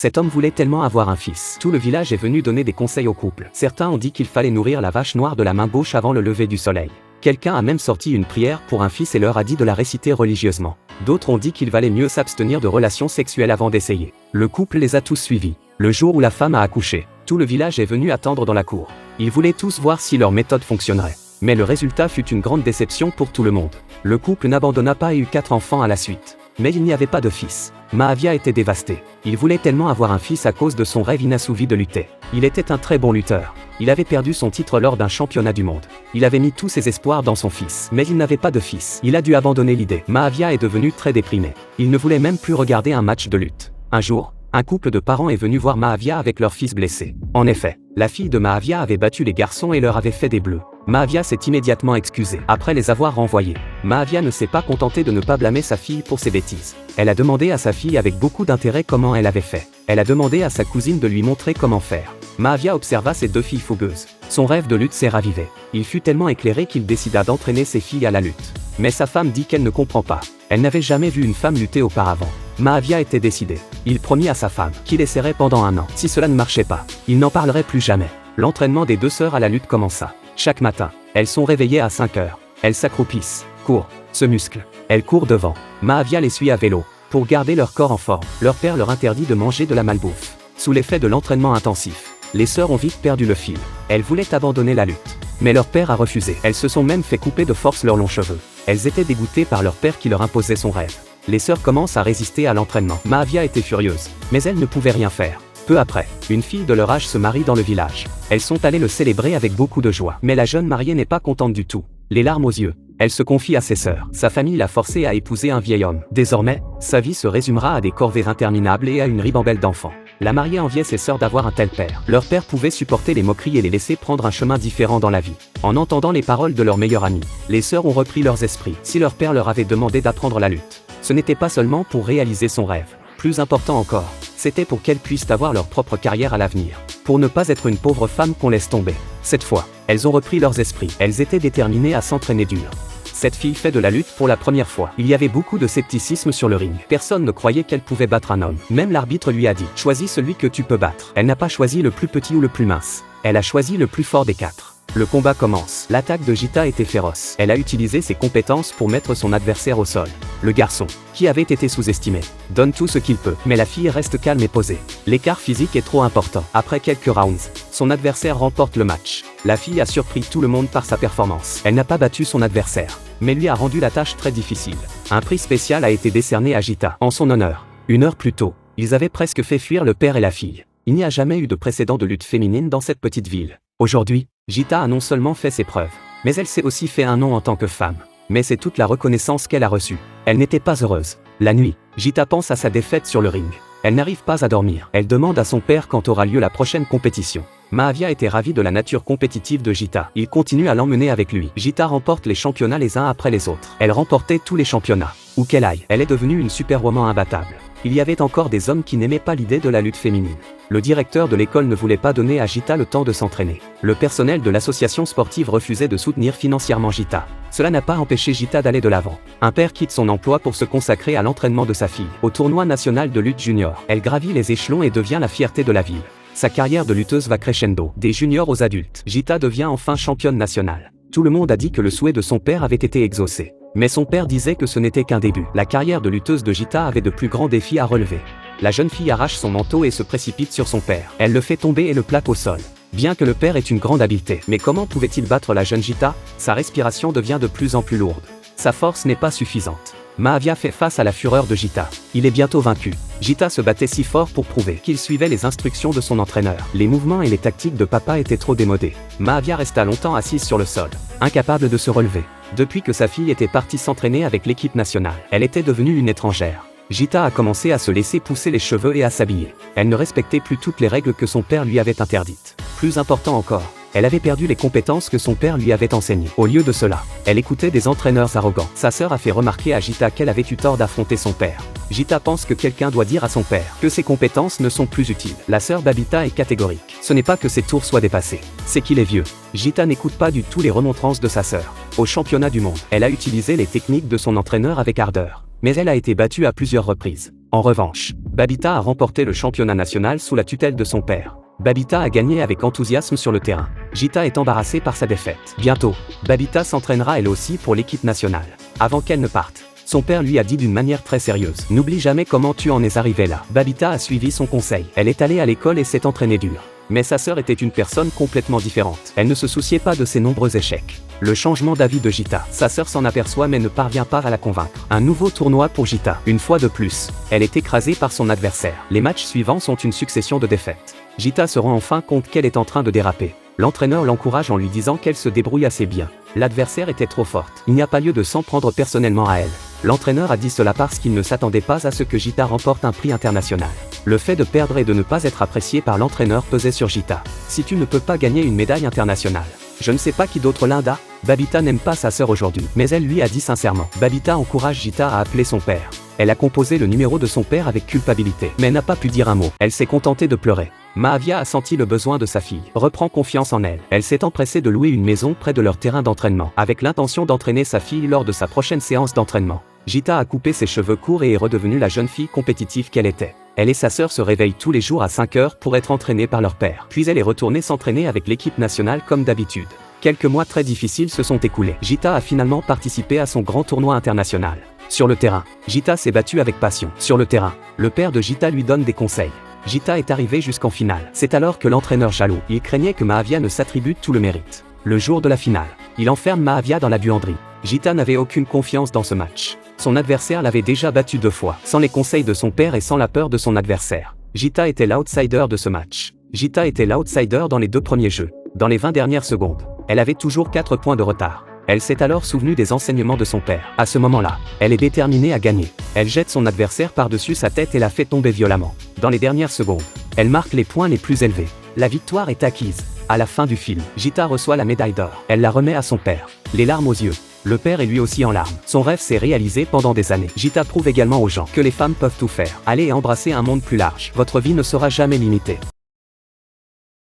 Cet homme voulait tellement avoir un fils. Tout le village est venu donner des conseils au couple. Certains ont dit qu'il fallait nourrir la vache noire de la main gauche avant le lever du soleil. Quelqu'un a même sorti une prière pour un fils et leur a dit de la réciter religieusement. D'autres ont dit qu'il valait mieux s'abstenir de relations sexuelles avant d'essayer. Le couple les a tous suivis. Le jour où la femme a accouché, tout le village est venu attendre dans la cour. Ils voulaient tous voir si leur méthode fonctionnerait. Mais le résultat fut une grande déception pour tout le monde. Le couple n'abandonna pas et eut 4 enfants à la suite. Mais il n'y avait pas de fils. Mahavia était dévasté. Il voulait tellement avoir un fils à cause de son rêve inassouvi de lutter. Il était un très bon lutteur. Il avait perdu son titre lors d'un championnat du monde. Il avait mis tous ses espoirs dans son fils. Mais il n'avait pas de fils. Il a dû abandonner l'idée. Mahavia est devenu très déprimé. Il ne voulait même plus regarder un match de lutte. Un jour, un couple de parents est venu voir Mahavia avec leur fils blessé. En effet, la fille de Mahavia avait battu les garçons et leur avait fait des bleus. Mahavia s'est immédiatement excusé après les avoir renvoyés. Mahavia ne s'est pas contenté de ne pas blâmer sa fille pour ses bêtises. Elle a demandé à sa fille avec beaucoup d'intérêt comment elle avait fait. Elle a demandé à sa cousine de lui montrer comment faire. Mahavia observa ses 2 filles fougueuses. Son rêve de lutte s'est ravivé. Il fut tellement éclairé qu'il décida d'entraîner ses filles à la lutte. Mais sa femme dit qu'elle ne comprend pas. Elle n'avait jamais vu une femme lutter auparavant. Mahavia était décidé. Il promit à sa femme qu'il essaierait pendant 1 an. Si cela ne marchait pas, il n'en parlerait plus jamais. L'entraînement des 2 sœurs à la lutte commença. Chaque matin, elles sont réveillées à 5 heures. Elles s'accroupissent, courent, se musclent. Elles courent devant. Mahavia les suit à vélo. Pour garder leur corps en forme, leur père leur interdit de manger de la malbouffe. Sous l'effet de l'entraînement intensif, les sœurs ont vite perdu le fil. Elles voulaient abandonner la lutte. Mais leur père a refusé. Elles se sont même fait couper de force leurs longs cheveux. Elles étaient dégoûtées par leur père qui leur imposait son rêve. Les sœurs commencent à résister à l'entraînement. Mahavia était furieuse, mais elle ne pouvait rien faire. Peu après, une fille de leur âge se marie dans le village. Elles sont allées le célébrer avec beaucoup de joie. Mais la jeune mariée n'est pas contente du tout. Les larmes aux yeux. Elle se confie à ses sœurs. Sa famille l'a forcée à épouser un vieil homme. Désormais, sa vie se résumera à des corvées interminables et à une ribambelle d'enfants. La mariée enviait ses sœurs d'avoir un tel père. Leur père pouvait supporter les moqueries et les laisser prendre un chemin différent dans la vie. En entendant les paroles de leur meilleur ami, les sœurs ont repris leurs esprits. Si leur père leur avait demandé d'apprendre la lutte, ce n'était pas seulement pour réaliser son rêve. Plus important encore, c'était pour qu'elles puissent avoir leur propre carrière à l'avenir. Pour ne pas être une pauvre femme qu'on laisse tomber. Cette fois, elles ont repris leurs esprits. Elles étaient déterminées à s'entraîner dur. Cette fille fait de la lutte pour la première fois. Il y avait beaucoup de scepticisme sur le ring. Personne ne croyait qu'elle pouvait battre un homme. Même l'arbitre lui a dit « Choisis celui que tu peux battre ». Elle n'a pas choisi le plus petit ou le plus mince. Elle a choisi le plus fort des 4. Le combat commence. L'attaque de Gita était féroce. Elle a utilisé ses compétences pour mettre son adversaire au sol. Le garçon, qui avait été sous-estimé, donne tout ce qu'il peut, mais la fille reste calme et posée. L'écart physique est trop important. Après quelques rounds, son adversaire remporte le match. La fille a surpris tout le monde par sa performance. Elle n'a pas battu son adversaire, mais lui a rendu la tâche très difficile. Un prix spécial a été décerné à Gita, en son honneur. 1 heure plus tôt, ils avaient presque fait fuir le père et la fille. Il n'y a jamais eu de précédent de lutte féminine dans cette petite ville. Aujourd'hui, Gita a non seulement fait ses preuves, mais elle s'est aussi fait un nom en tant que femme. Mais c'est toute la reconnaissance qu'elle a reçue. Elle n'était pas heureuse. La nuit, Gita pense à sa défaite sur le ring. Elle n'arrive pas à dormir. Elle demande à son père quand aura lieu la prochaine compétition. Mahavia était ravi de la nature compétitive de Gita. Il continue à l'emmener avec lui. Gita remporte les championnats les uns après les autres. Elle remportait tous les championnats. Où qu'elle aille, elle est devenue une superwoman imbattable. Il y avait encore des hommes qui n'aimaient pas l'idée de la lutte féminine. Le directeur de l'école ne voulait pas donner à Gita le temps de s'entraîner. Le personnel de l'association sportive refusait de soutenir financièrement Gita. Cela n'a pas empêché Gita d'aller de l'avant. Un père quitte son emploi pour se consacrer à l'entraînement de sa fille. Au tournoi national de lutte junior, elle gravit les échelons et devient la fierté de la ville. Sa carrière de lutteuse va crescendo. Des juniors aux adultes, Gita devient enfin championne nationale. Tout le monde a dit que le souhait de son père avait été exaucé. Mais son père disait que ce n'était qu'un début. La carrière de lutteuse de Gita avait de plus grands défis à relever. La jeune fille arrache son manteau et se précipite sur son père. Elle le fait tomber et le plaque au sol. Bien que le père ait une grande habileté, mais comment pouvait-il battre la jeune Gita? Sa respiration devient de plus en plus lourde. Sa force n'est pas suffisante. Mahavia fait face à la fureur de Gita. Il est bientôt vaincu. Gita se battait si fort pour prouver qu'il suivait les instructions de son entraîneur. Les mouvements et les tactiques de papa étaient trop démodés. Mahavia resta longtemps assise sur le sol, incapable de se relever. Depuis que sa fille était partie s'entraîner avec l'équipe nationale, elle était devenue une étrangère. Gita a commencé à se laisser pousser les cheveux et à s'habiller. Elle ne respectait plus toutes les règles que son père lui avait interdites. Plus important encore, elle avait perdu les compétences que son père lui avait enseignées. Au lieu de cela, elle écoutait des entraîneurs arrogants. Sa sœur a fait remarquer à Gita qu'elle avait eu tort d'affronter son père. Gita pense que quelqu'un doit dire à son père que ses compétences ne sont plus utiles. La sœur Babita est catégorique. Ce n'est pas que ses tours soient dépassés, c'est qu'il est vieux. Gita n'écoute pas du tout les remontrances de sa sœur. Au championnat du monde, elle a utilisé les techniques de son entraîneur avec ardeur, mais elle a été battue à plusieurs reprises. En revanche, Babita a remporté le championnat national sous la tutelle de son père. Babita a gagné avec enthousiasme sur le terrain. Gita est embarrassée par sa défaite. Bientôt, Babita s'entraînera elle aussi pour l'équipe nationale. Avant qu'elle ne parte, son père lui a dit d'une manière très sérieuse: n'oublie jamais comment tu en es arrivé là. Babita a suivi son conseil. Elle est allée à l'école et s'est entraînée dur. Mais sa sœur était une personne complètement différente. Elle ne se souciait pas de ses nombreux échecs. Le changement d'avis de Gita. Sa sœur s'en aperçoit mais ne parvient pas à la convaincre. Un nouveau tournoi pour Gita. Une fois de plus, elle est écrasée par son adversaire. Les matchs suivants sont une succession de défaites. Gita se rend enfin compte qu'elle est en train de déraper. L'entraîneur l'encourage en lui disant qu'elle se débrouille assez bien. L'adversaire était trop forte. Il n'y a pas lieu de s'en prendre personnellement à elle. L'entraîneur a dit cela parce qu'il ne s'attendait pas à ce que Gita remporte un prix international. Le fait de perdre et de ne pas être apprécié par l'entraîneur pesait sur Gita. Si tu ne peux pas gagner une médaille internationale, je ne sais pas qui d'autre Linda. Babita n'aime pas sa sœur aujourd'hui, mais elle lui a dit sincèrement. Babita encourage Gita à appeler son père. Elle a composé le numéro de son père avec culpabilité, mais n'a pas pu dire un mot. Elle s'est contentée de pleurer. Mahavia a senti le besoin de sa fille. Reprend confiance en elle. Elle s'est empressée de louer une maison près de leur terrain d'entraînement, avec l'intention d'entraîner sa fille lors de sa prochaine séance d'entraînement. Gita a coupé ses cheveux courts et est redevenue la jeune fille compétitive qu'elle était. Elle et sa sœur se réveillent tous les jours à 5 heures pour être entraînées par leur père. Puis elle est retournée s'entraîner avec l'équipe nationale comme d'habitude. Quelques mois très difficiles se sont écoulés. Gita a finalement participé à son grand tournoi international. Sur le terrain, Gita s'est battue avec passion. Sur le terrain, le père de Gita lui donne des conseils. Gita est arrivée jusqu'en finale. C'est alors que l'entraîneur jaloux, il craignait que Mahavia ne s'attribue tout le mérite. Le jour de la finale, il enferme Mahavia dans la buanderie. Gita n'avait aucune confiance dans ce match. Son adversaire l'avait déjà battu 2 fois, sans les conseils de son père et sans la peur de son adversaire. Gita était l'outsider de ce match. Gita était l'outsider dans les 2 premiers jeux. Dans les 20 dernières secondes, elle avait toujours 4 points de retard. Elle s'est alors souvenue des enseignements de son père. À ce moment-là, elle est déterminée à gagner. Elle jette son adversaire par-dessus sa tête et la fait tomber violemment. Dans les dernières secondes, elle marque les points les plus élevés. La victoire est acquise. À la fin du film, Gita reçoit la médaille d'or. Elle la remet à son père, les larmes aux yeux. Le père est lui aussi en larmes. Son rêve s'est réalisé pendant des années. Gita prouve également aux gens que les femmes peuvent tout faire. Allez et embrassez un monde plus large. Votre vie ne sera jamais limitée.